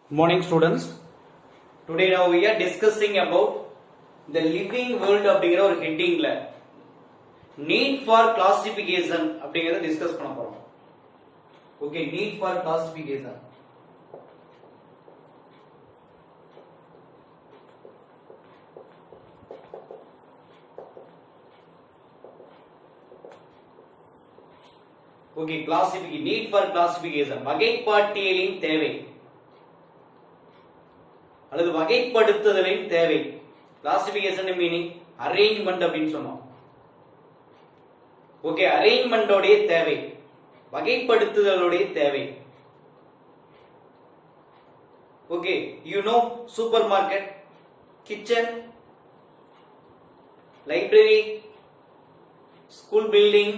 Morning students. Today now we are discussing about the living world அப்படிங்கிற ஒரு ஹெட்டிங்ல need for classification அப்படிங்கறத discuss பண்ண போறோம். Okay, need for classification. Okay, classification, need for classification, வகைப்பாட்டியலின் தேவை அல்லது வகைப்படுத்துதலின் தேவை. கிளாசிபிகேஷன் மீனிங் அரேஞ்ச்மெண்ட் அப்படின்னு சொன்னோம். ஓகே, அரேஞ்ச்மெண்டோடைய தேவை, வகைப்படுத்துதலுடைய தேவை. Okay, you know supermarket, kitchen, library, school building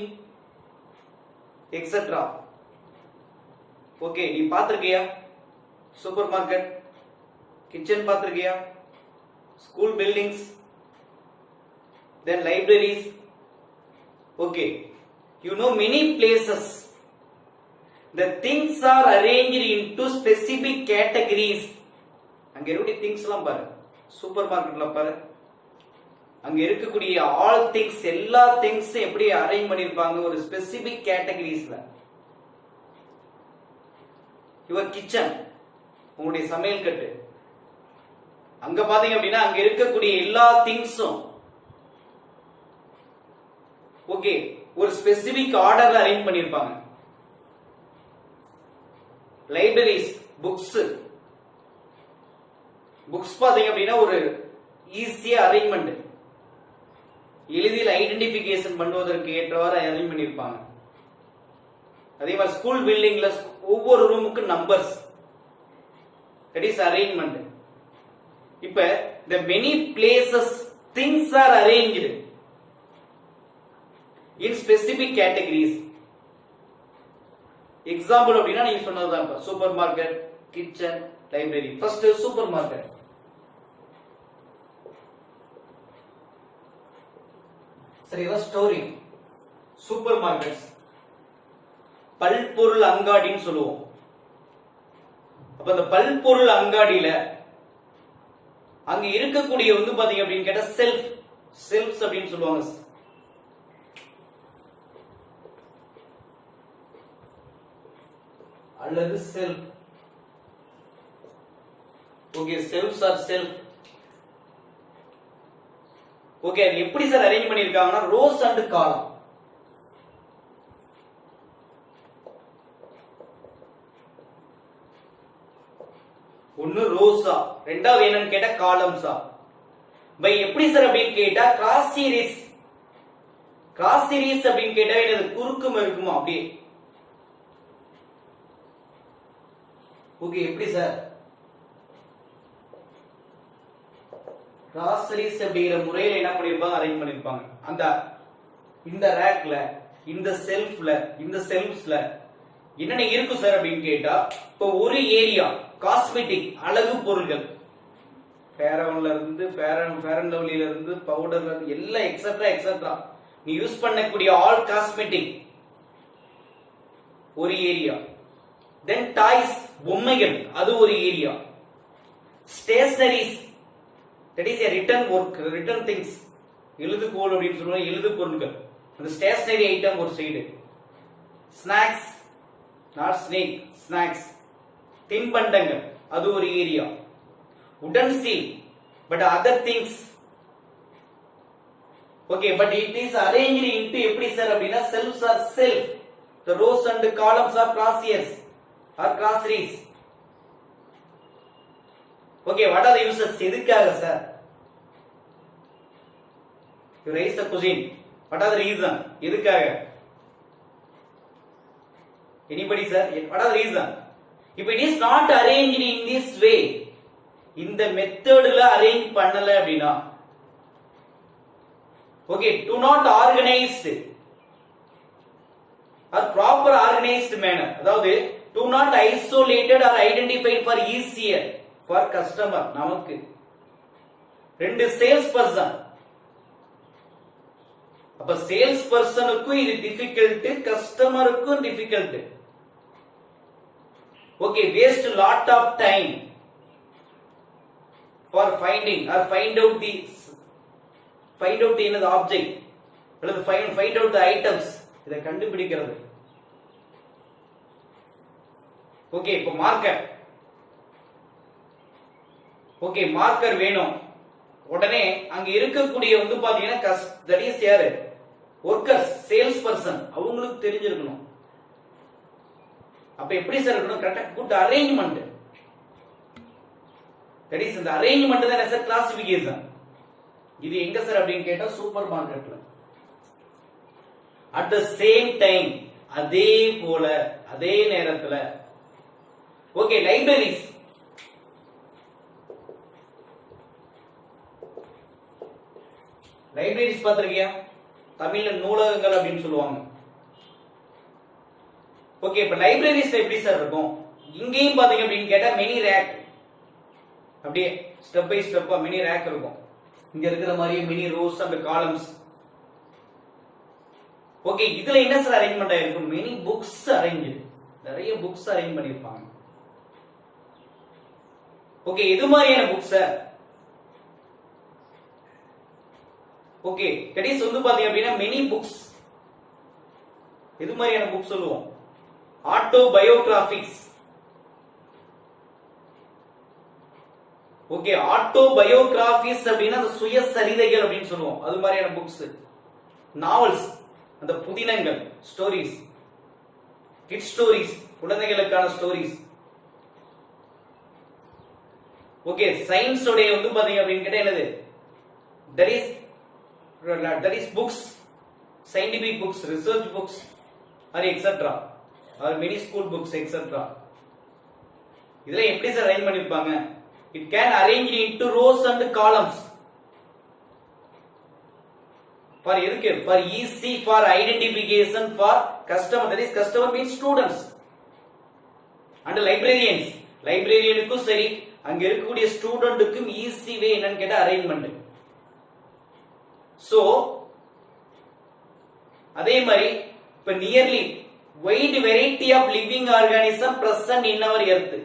etcetera. Okay, நீ பார்த்திருக்கியா சூப்பர் மார்க்கெட், kitchen பாத்திருக்கியா, school buildings, then libraries. Okay, you know many places the things are arranged into specific categories. அங்க இருக்கக்கூடிய things எல்லாம் பாரு, super மார்க்கெட்ல பாரு, அங்க இருக்கக்கூடிய all things, எல்லா things எப்படி அரேஞ்ச் பண்ணிருப்பாங்க ஒரு specific categoriesல. your kitchen, உங்களுடைய சமையல் கட்டு, அங்க பாத்தீங்க அப்படின்னா அங்க இருக்கக்கூடிய எல்லா திங்ஸும் ஓகே ஒரு ஸ்பெசிபிக் ஆர்டர்ல அரேஞ்ச் பண்ணிருப்பாங்க. லைப்ரரிஸ், புக்ஸ் பாத்தீங்க அப்படின்னா ஒரு ஈஸியா அரேஞ்ச்மெண்ட், எளிதில் ஐடென்டிபிகேஷன் பண்ணுவதற்கு ஏற்றவாறு அரேஞ்ச் பண்ணிருப்பாங்க. அதே மாதிரி ஸ்கூல் பில்டிங்ல ஒவ்வொரு ரூமுக்கு நம்பர்ஸ், தட் இஸ் அரேஞ்ச்மெண்ட். இப்ப the many places things are arranged in specific categories. Example அப்படின்னா நீங்க சொன்னதுதான், super market, kitchen, library. First super market. சரி, ஸ்டோரி. சூப்பர் மார்க்கெட்ஸ் பல்பொருள் அங்காடின்னு சொல்லுவோம். அப்ப அந்த பல்பொருள் அங்காடியில அங்க இருக்கக்கூடிய வந்து பாத்தீங்க அப்படின்னு கேட்டா செல்ஃப்ஸ் அப்படின்னு சொல்லுவாங்க. அல்லது shelf. Okay, shelves or shelf. Okay, அது எப்படி சார் அரேஞ்ச் பண்ணிருக்காங்கன்னா ரோஸ் அண்ட் காலம். ஒன்னு ரோஸா, ரெண்டாவது என்னன்னு கேட்டா காலம்ஸா. பை எப்படி சார் அப்படின்னு கேட்டா கிராஸ் சீரிஸ் அப்படின்னு கேட்டா என்னது குறுக்கும் இருக்குமா அப்படியே. ஓகே, எப்படி சார் கிராஸ் சீரிஸ் அப்படிங்கிற முறையில என்ன பண்ணிருப்பாங்க, அரேஞ்ச் பண்ணிருப்பாங்க. அந்த இந்த ரேக்ல, இந்த செல்ஃப்ல, இந்த செல்ஃப்ஸ்ல என்னென்ன இருக்கும் சார் அப்படின்னு கேட்டா, இப்போ ஒரு ஏரியா காஸ்மெட்டிக் அழகு பொருட்கள், ஃபேரவன்ல இருந்து ஃபேர் அண்ட் லவ்லில இருந்து பவுடர்ல இருந்து எல்லாம் எக்ஸெட்ரா நீ யூஸ் பண்ணக்கூடிய ஆல் காஸ்மெட்டிக் ஒரு ஏரியா. தென் டாய்ஸ், பொம்மைகள், அது ஒரு area. Stationeries, that is a written things, எழுதுகோல் அப்படின்னு சொல்லுவாங்க, எழுது பொருட்கள், அந்த ஸ்டேஷனரி ஐட்டம் ஒரு side. Snacks, not snake, snacks, தின்பண்டங்கள், அது ஒரு ஏரியா. உடன் சீல், but other things. Okay, but it is arranged into எப்படி சார் அப்படின்னா shelves or shelf, the rows and columns are crossers or crosseries. Okay, what are the uses? எதுக்காக sir? you raise the question, what are the reason? எதுக்காக? anybody sir, what are the reason? if it is not arranged in this way, இந்த மெத்தட்ல arrange பண்ணல அப்படினா, okay, do not organized or proper organized manner, அதாவது do not isolated or identified for easier for customer. நமக்கு ரெண்டு sales person, அப்ப sales பர்சனுக்கும் இது டிஃபிகல்ட், கஸ்டமருக்கும் difficult. Okay, waste lot of time for finding or find out the என்னது object அல்லது find out the items, இதை கண்டுபிடிக்கிறது. ஓகே, இப்போ மார்க்கர். ஓகே, மார்க்கர் வேணும். உடனே அங்க இருக்கக்கூடிய வந்து பாத்தீங்கன்னா தட் இஸ் யாரு, ஒர்க்கர்ஸ், சேல்ஸ் பர்சன், அவங்களுக்கு தெரிஞ்சிருக்கணும். அப்ப எப்படி சார் இருக்கணும், கரெக்டா குட் அரேஞ்ச்மெண்ட். தட் இஸ் இந்த அரேஞ்ச்மெண்ட் தான் சார் கிளாசிபிகேஷன். இது எங்க சார் அப்படின்னு கேட்டா சூப்பர் மார்க்கெட்ல. அட் த சேம் டைம், அதே போல அதே நேரத்துல. Okay, libraries. லைப்ரரிஸ் பாத்திருக்கியா, தமிழ்ல நூலகங்கள் அப்படின்னு சொல்லுவாங்க. ஓகே, இப்ப லைப்ரரிஸ் எப்படி சார் இருக்கும், இங்கேயும் பாத்தீங்க அப்படின்னு கேட்டா மெனி ரேக், அப்படியே ஸ்டெப் பை ஸ்டெப்பா மெனி ரேக் இருக்கும். இங்க இருக்கிற மாதிரி many rose and columns. Okay, இதுல என்ன சார் அரேஞ்ச்மெண்ட் ஆயிருக்கும், மெனி புக்ஸ் அரேஞ்ச், நிறைய புக்ஸ் அரேஞ்ச் பண்ணிருப்பாங்க. ஓகே, எது மாதிரியான புக்ஸ் சார், ஓகே கடைசி வந்து பாத்தீங்க அப்படின்னா மெனி புக்ஸ். எது மாதிரியான புக் சொல்லுவோம், ஆட்டோபயோகிராபிக்ஸ். ஓகே, ஆட்டோபயோகிராபிஸ் அப்படின்னா அந்த சுயசரிதைகள் அப்படின்னு சொல்லுவோம், அது மாதிரியான புக்ஸ். நாவல்ஸ், அந்த புதினங்கள், ஸ்டோரிஸ், கிட் ஸ்டோரிஸ், குழந்தைகளுக்கான ஸ்டோரிஸ். ஓகே, சயின்ஸ் உடைய வந்து பாத்தீங்க அப்படின்னு கேட்டா என்னது, that is books, scientific books, research books or etc, or many school books etc. இதெல்லாம் எப்படி சார் அரேஞ்ச் பண்ணிருப்பாங்க, it can arrange into rows and columns. for எதுக்கு, for easy, for identification, for customer, that is customer means students and librarians. லைப்ரரியனுக்கும் சரி அங்க இருக்கக்கூடிய ஸ்டூடெண்ட்டுக்கும் easy way என்னன்னு கேட்டா arrangement. So அதே மாதிரி இப்ப nearly wide variety of living organism present in our earth.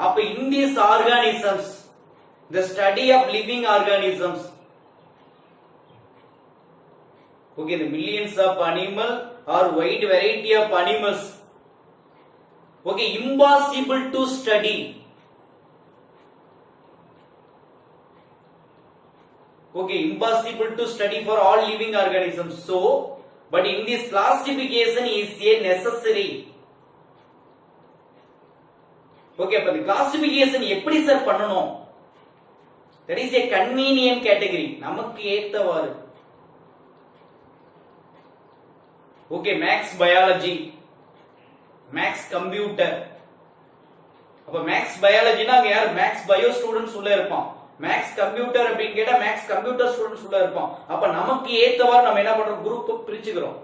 அப்ப in these organisms, the study of living organisms, okay, the millions of animal are wide variety of animals. Okay, impossible to study. Okay, impossible to study for all living organisms. So, but in this classification is a necessary. Okay, அப்ப the classification எப்படி sir பண்ணணும், that is a convenient category, நமக்கு ஏத்தவாறு. Okay, max biology, max computer. அப்ப max biology னா யார், max bio students உள்ள இருப்பான். Maths computer அப்படின்னு கேட்டா மேக்ஸ் கம்ப்யூட்டர் ஸ்டூடெண்ட்ஸ் உள்ள இருப்போம். அப்ப நமக்கு ஏத்தவாறு நம்ம என்ன பண்றோம், குரூப் பிரிச்சுக்கிறோம்.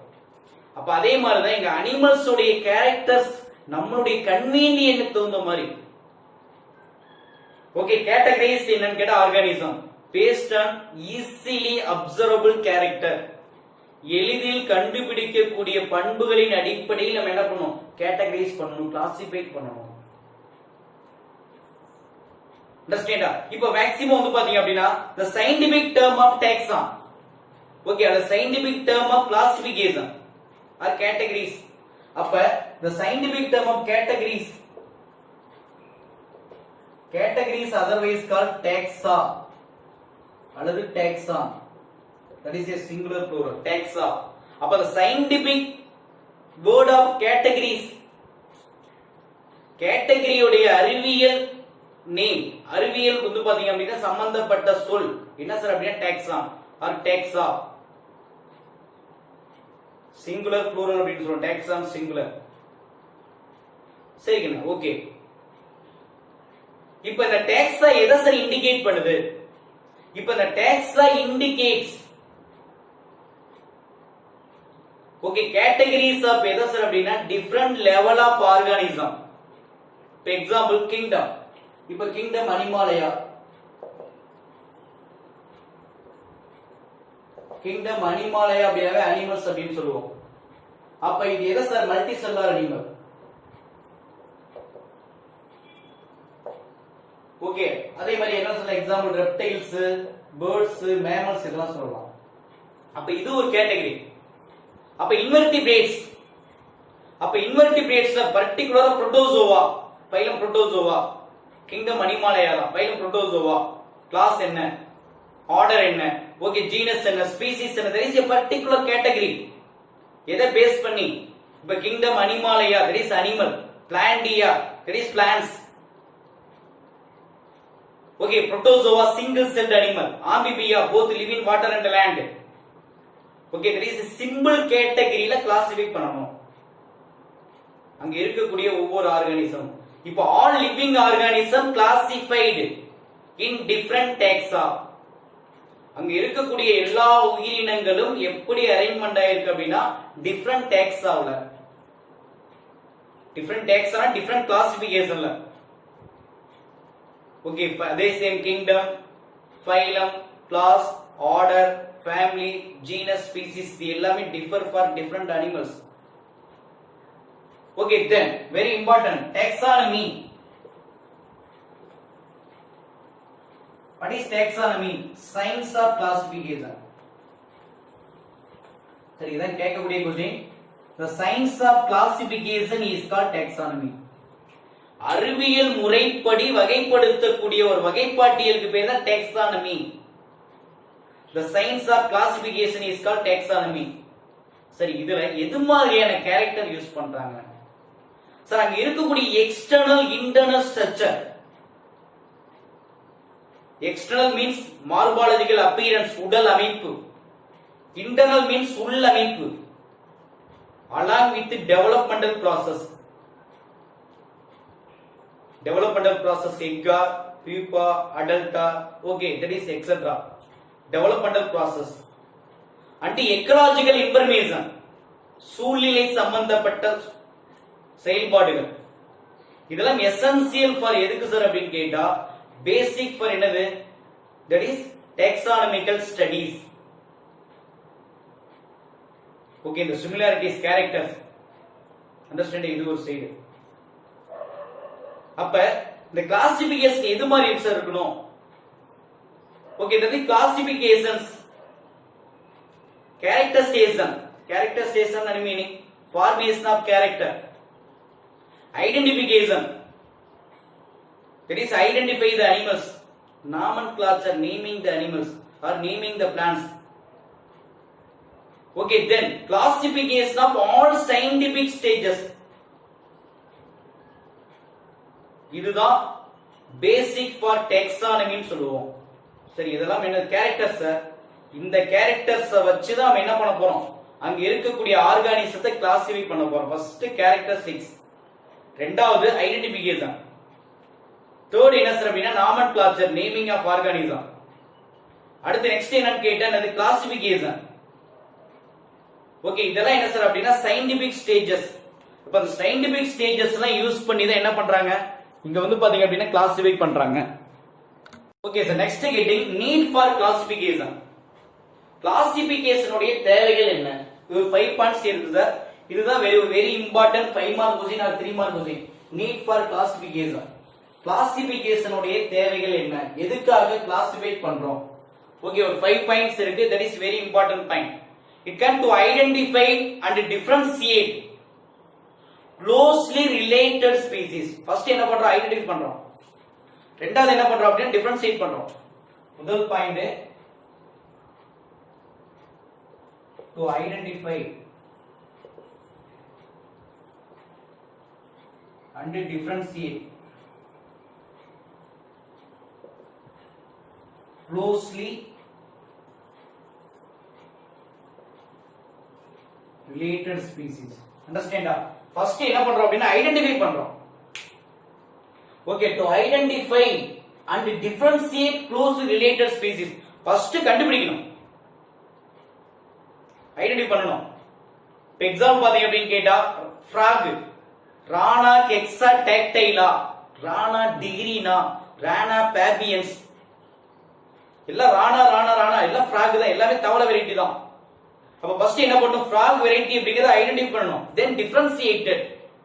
அப்ப அதே மாதிரி தான் இங்க அனிமல்ஸ் உடைய கேரக்டர்ஸ் நம்மளுடைய கன்வீனியன்ட் தகுந்த மாதிரி. ஓகே, கேட்டகரைஸ்ட் என்னன்னு கேட்டா organism based on easily observable character, எளிதில் கண்டுபிடிக்கக்கூடிய பண்புகளின் அடிப்படையில் நம்ம என்ன பண்ணணும், கேட்டகரைஸ் பண்ணணும், கிளாசிஃபை பண்ணணும். அண்டர்ஸ்டாண்டா? இப்போ மேக்ஸிமம் வந்து பாத்தீங்க அப்படினா the scientific term of taxon, okay, the scientific term of classification or categories. அப்ப the scientific term of categories otherwise called taxa அல்லது taxon, that is a singular plural, taxa. அப்ப the scientific word of categories, category உடைய அறிவியல் name, அறிவியல் வந்து பாத்தீங்க அப்படின்னா சம்பந்தப்பட்ட சொல் என்ன சார் அப்படின்னா டாக்ஸான் ஆர் டாக்ஸா. சிங்குலர் ப்ளூரல் அப்படின்னு சொல்றோம், டாக்ஸான் சிங்குலர். சரிங்களா? ஓகே, இப்போ இந்த டாக்ஸா எதை சார் இண்டிகேட் பண்ணுது, இப்போ இந்த டாக்ஸா இண்டிகேட்ஸ் ஓகே கேட்டகரிஸ் ஆஃப் எதை சார் அப்படின்னா டிஃபரண்ட் லெவல் ஆஃப் ஆர்கானிசம். இப்போ எக்ஸாம்பிள் கிங்டம், இப்ப கிங்டம் அனிமாலயா, கிங்டம் அனிமாலயா அப்படியே அனிமல்ஸ் அப்படின்னு சொல்லுவோம். அப்ப இது எதை சார், மல்டி செல்லார் அனிமல். ஓகே, அதே மாதிரி என்ன சொல்ல எக்ஸாம்பிள் ரெப்டைல்ஸ், பேர்ட்ஸ், மேமல்ஸ் இதெல்லாம் சொல்லலாம். அப்ப இது ஒரு கேட்டகரி. அப்ப இன்வெர்டிபிரேட்ஸ், அப்ப இன்வெர்டிபிரேட்ஸ்ல பர்టిక్యులரா protozoa, phylum protozoa, kingdom Animalia, phylum protozoa, class என்ன, ஆர்டர் என்ன, ஓகே ஜீனஸ் என்ன, ஸ்பீசிஸ் என்ன, there is a particular category. எதை பேஸ் பண்ணி? இப்ப kingdom Animalia that is animal, Plantae that is plants. Okay, protozoa single celled animal, amphibia both live in water and land. Okay, that is a simple category ல classify பண்ணனும் அங்க இருக்கக்கூடிய ஒவ்வொரு organism. இப்போ all living organism classified in different taxa. அங்க இருக்கக்கூடிய எல்லா உயிரினங்களும் எப்படி அரேஞ்ச்மென்ட் ஆயிருக்கு அப்படினா டிஃபரண்ட் taxaல, டிஃபரண்ட் taxa டிஃபரண்ட் கிளாசிஃபிகேஷன்ல. ஓகே, அதே same kingdom, phylum, class, order, family, genus, species எல்லாமே differ for different animals. Okay, then very important taxonomy. What is taxonomy? Science of classification. சரி, இதான் கேட்கக்கூடிய question. The science of classification is called taxonomy. அறிவியல் முறைப்படி வகைப்படுத்தக்கூடிய ஒரு வகைப்பாட்டியலுக்கு பேர் தான் taxonomy. The science of classification is called taxonomy. சரி, இதுல எது மாதிரியான கேரக்டர் யூஸ் பண்றாங்க? சார், அங்க இருக்கக்கூடிய external internal structure. External means morphological appearance, உடல் அமைப்பு. இன்டர்னல் மீன்ஸ் உள் அமைப்பு. along with developmental process. Developmental process, egga, pupa, adulta, okay, that is etc. Developmental process. And ecological information, சூழ்நிலை சம்பந்தப்பட்ட செயல்பாடுகள். இதெல்லாம் எசென்சியல் ஃபார் எதுக்கு சார் அப்படின்னு கேட்டா பேசிக் ஃபார் என்னது? that is taxonomical studies. okay, the similarities, characters, understand இது ஒரு சைடு. அப்ப இந்த கிளாசிபிகேஷன் எது மாதிரி இருக்கணும்? Okay, the classifications, characterization, characterization and meaning formation of character, identification, that is identify the animals, nomenclature, naming the animals or naming the plants. Okay, then classification of all scientific stages. இதுதான் பேசிக் for taxonomy சொல்லுவோம். சரி, இதெல்லாம் என்ன characters? இந்த characters வச்சு தான் நம்ம என்ன பண்ண போறோம்? அங்க இருக்கக்கூடிய ஆர்கானிசத்தை கிளாசிஃபை பண்ண போறோம். ஃபர்ஸ்ட் கேரக்டரிஸ்டிக்ஸ், ரெண்டாவது ஐடென்டிஃபிகேஷன், தேர்ட் என்ன சார் அப்படினா நாமென்க்ளாச்சர், நேமிங் ஆஃப் ஆர்கானிசம். அடுத்து நெக்ஸ்ட் என்னன்னு கேட்டா அது கிளாசிஃபிகேஷன். ஓகே, இதெல்லாம் என்ன சார் அப்படினா சயின்டிபிக் ஸ்டேஜஸ். அப்ப அந்த சயின்டிபிக் ஸ்டேஜஸ் எல்லாம் யூஸ் பண்ணி தான் என்ன பண்றாங்க இங்க வந்து பாத்தீங்க அப்படினா கிளாசிஃபை பண்றாங்க. Okay sir, next heading need for classification. Classification உடைய தேவைகள் என்ன? இது 5 பாயிண்ட்ஸ் இருக்கு சார். இதுதான் very important 5 mark question or 3 mark question. Need for classification. Classification உடைய தேவைகள் என்ன? எதுக்காக கிளாசிஃபை பண்றோம்? ஓகே, ஒரு 5 பாயிண்ட்ஸ் இருக்கு. that is very important point. It can to identify and differentiate closely related species. First என்ன பண்றோம்? ஐடென்டிஃபை பண்றோம். ரெண்டாவது என்ன பண்றோம் அப்படினா டிஃபரன்ஷியேட் பண்றோம். முதல் point to identify and differentiate closely related species. Understand? First என்ன பண்றோம் அப்படினா ஐடென்டிஃபை பண்றோம். Okay, to identify and differentiate closely related species. First கண்டுபிடிக்கணும், ஐடென்டிஃபை பண்ணணும். இப்போ எக்ஸாம்பிள் பாத்தீங்க அப்படின்னு கேட்டா ஃப்ராக், ரானா ஹெக்ஸாடேக்டைலா, ரானா டிகிரினா, ரானா பேபியன்ஸ், எல்லாம் ரானா ரானா ரானா எல்லாம் ஃப்ராக் தான், எல்லாமே தவளை வெரைட்டி தான். அப்ப ஃபர்ஸ்ட் என்ன பண்ணணும்? ஃப்ராக் வெரைட்டி அப்படிங்கறத ஐடென்டிஃபை பண்ணணும். தென் டிஃபரன்ஷியேட்டட்,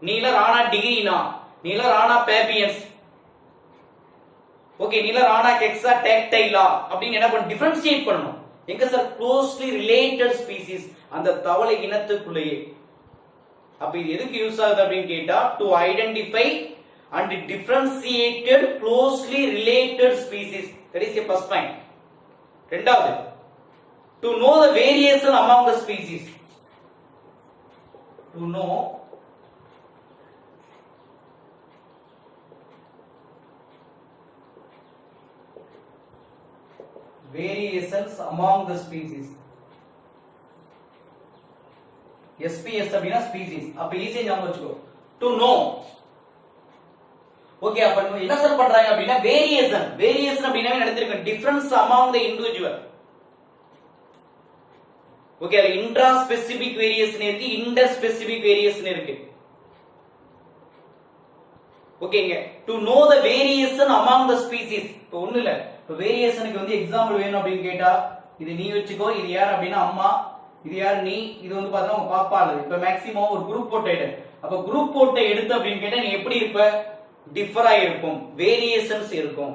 நீல ரானா டிகிரினா, நீல ரானா பேபியன்ஸ். ஓகே, நிலர், ஆனாக், எக்ஸா, டேக்டைலா அப்படின்னு என்ன பண்ண டிஃபரன்ஷியேட் பண்ணணும். எங்க சார்? க்ளோஸ்லி ரிலேட்டட் ஸ்பீசிஸ், அந்த தவளை இனத்துக்குள்ளேயே. அப்ப இது எதுக்கு யூஸ் ஆகுது அப்படின்னு கேட்டா, to identify and differentiated closely related species. That is the first point. இரண்டாவது, to know the variation among the species. To know variations among the species. SPS அப்படினா species. அப்ப ஈஸியா ஞாபகம் வச்சுக்கோ. To know. ஓகே, அப்ப என்ன சார் பண்றாங்க அப்படினா வேரியேஷன். வேரியேஷன் அப்படினா நடந்திருக்கு difference among the individual. Okay, அது இன்ட்ரா ஸ்பெசிபிக் வேரியேஷன் இருக்கு, இன்டர் ஸ்பெசிபிக் வேரியேஷன் இருக்கு. ஓகேங்க, to know the variation among the species. இப்போ ஒண்ணு இல்ல, இப்போ வேரியேஷனுக்கு வந்து எக்ஸாம்பிள் வேணும் அப்படின்னு கேட்டா, இது நீ வச்சுக்கோ, இது யார் அப்படின்னா அம்மா, இது யார் நீ, இது வந்து பார்த்தா உங்க பாப்பா. இப்ப மேக்ஸிமம் ஒரு குரூப் போட்டோ எடு. அப்ப குரூப் போட்டோ எடுத்து அப்படின்னு கேட்டா நீ எப்படி இருப்ப? டிஃபர் ஆயிருக்கும், வேரியேஷன்ஸ் இருக்கும்.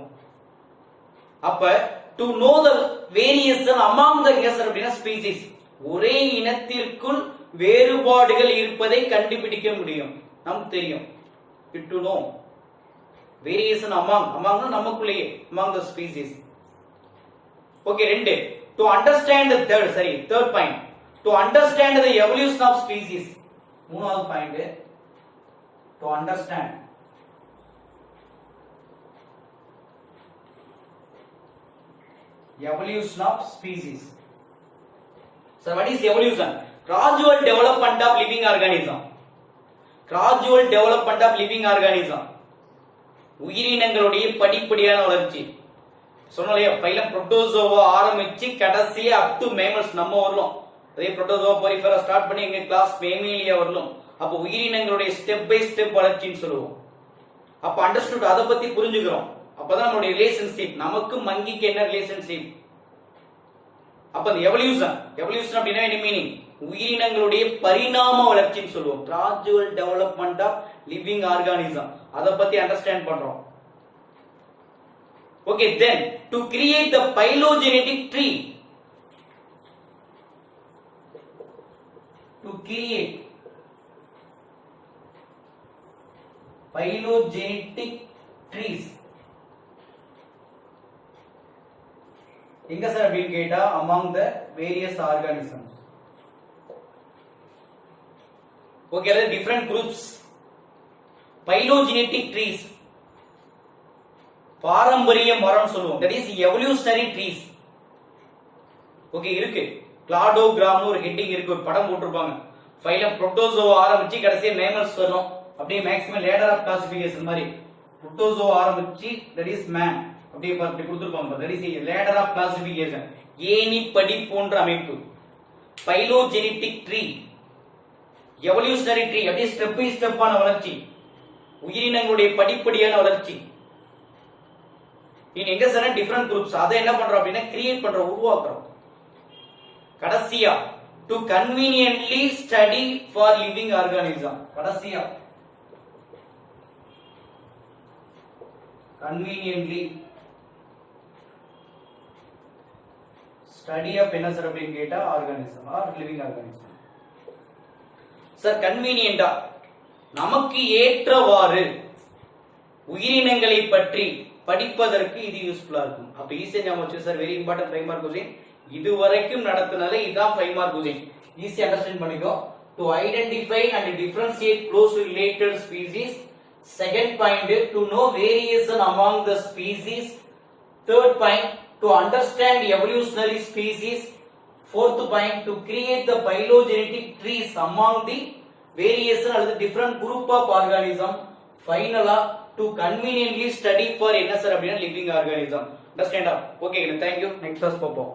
அப்ப to know the variation among the கெசர் அப்படின்னா ஸ்பீசிஸ், ஒரே இனத்திற்குள் வேறுபாடுகள் இருப்பதை கண்டுபிடிக்க முடியும். நமக்கு தெரியும். டு நோ variation among நமக்குள்ளேயே among the species. ஓகே, ரெண்டு, to understand the third point, to understand the evolution of species. மூணாவது point, to understand evolution of species. So what is evolution? Gradual development of living organism. Gradual development of living organism. உயிரினங்களுடைய படிப்படியான வளர்ச்சி. சொன்னலையா, phylum protozoa ஆரம்பிச்சு கடைசியா up to mammals நம்ம வரலாம். அதே protozoa Porifera start பண்ணி எங்க கிளாஸ் மேமிலியா வரலாம். அப்ப உயிரினங்களுடைய ஸ்டெப் பை ஸ்டெப் வளர்ச்சின்னு சொல்லுவோம். அப்ப அண்டர்ஸ்டுட், அதை பத்தி புரிஞ்சுக்கிறோம். அப்பதான் நம்மளுடைய ரிலேஷன்ஷிப், நமக்கு மங்கிக்கு என்ன ரிலேஷன்ஷிப். அப்ப அந்த எவல்யூஷன் அப்படின்னா என்ன மீனிங்? உயிரினங்களுடைய பரிணாம வளர்ச்சின்னு சொல்லுவோம். Gradual development of living organism, அதை பத்தி அண்டர்ஸ்டாண்ட் பண்றோம். Okay, then to create the phylogenetic tree. To create phylogenetic trees. எங்க சார் அப்படின்னு கேட்டா among the various organisms. Okay, அது டிஃபரண்ட் குரூப்ஸ். பைலோஜெனெடிக் ட்ரீஸ், பாரம்பரிய மரம் சொல்லுவோம். That is evolutionary trees. Okay, இருக்கு. கிளாடோகிராம்னு ஒரு ஹெட்டிங் இருக்கு, ஒரு படம் போட்டிருப்பாங்க. ஃபைலம் புரோட்டோசோவா ஆரம்பிச்சு கடைசியா மேமல்ஸ் வரும். அப்படியே மேக்ஸிமம் லேடர் ஆஃப் கிளாசிஃபிகேஷன் மாதிரி புரோட்டோசோவா ஆரம்பிச்சு தட் இஸ் மேன் அப்படியே அப்படி கொடுத்திருப்பாங்க. That is ladder of classification, ஏணி படி போன்ற அமைப்பு. பைலோஜெனெடிக் ட்ரீ, எவல்யூஷனரி ட்ரீ, அப்படியே ஸ்டெப் பை ஸ்டெப்பான வளர்ச்சி, உயிரினங்களுடைய படிப்படியான வளர்ச்சி. எங்க சார் டிஃபரண்ட் குரூப்ஸ், அதை என்ன பண்றோம் அப்படின்னா கிரியேட் பண்றோம், உருவாக்குறோம். கடைசியா to conveniently study for living organism. கடைசியா கன்வீனியன்ட்லி ஸ்டடி ஆஃப் என்ன சார் அப்படின்னு கேட்டா organism or living organism. Sir கன்வீனியன்டா நமக்கு ஏற்றவாறு உயிரினங்களை பற்றி படிப்பதற்கு இது யூஸ்ஃபுல்லா இருக்கும். அப்ப ஈஸியா ஞாபகம் வச்சு sir, very important 5 mark question. இதுவரைக்கும் நடத்துனது இதான் 5 மார்க் क्वेश्चन. ஈஸியா அண்டர்ஸ்டாண்ட் பண்ணிக்கோ. To identify and differentiate closely related species. Second point, to know variation among the species. Third point, to understand evolutionary species. fourth point, to create the phylogenetic trees among the variation அல்லது different group of organism. finally, to conveniently study for என்ன sir அப்படினா living organism. understand? okay, thank you. next class பார்ப்போம்.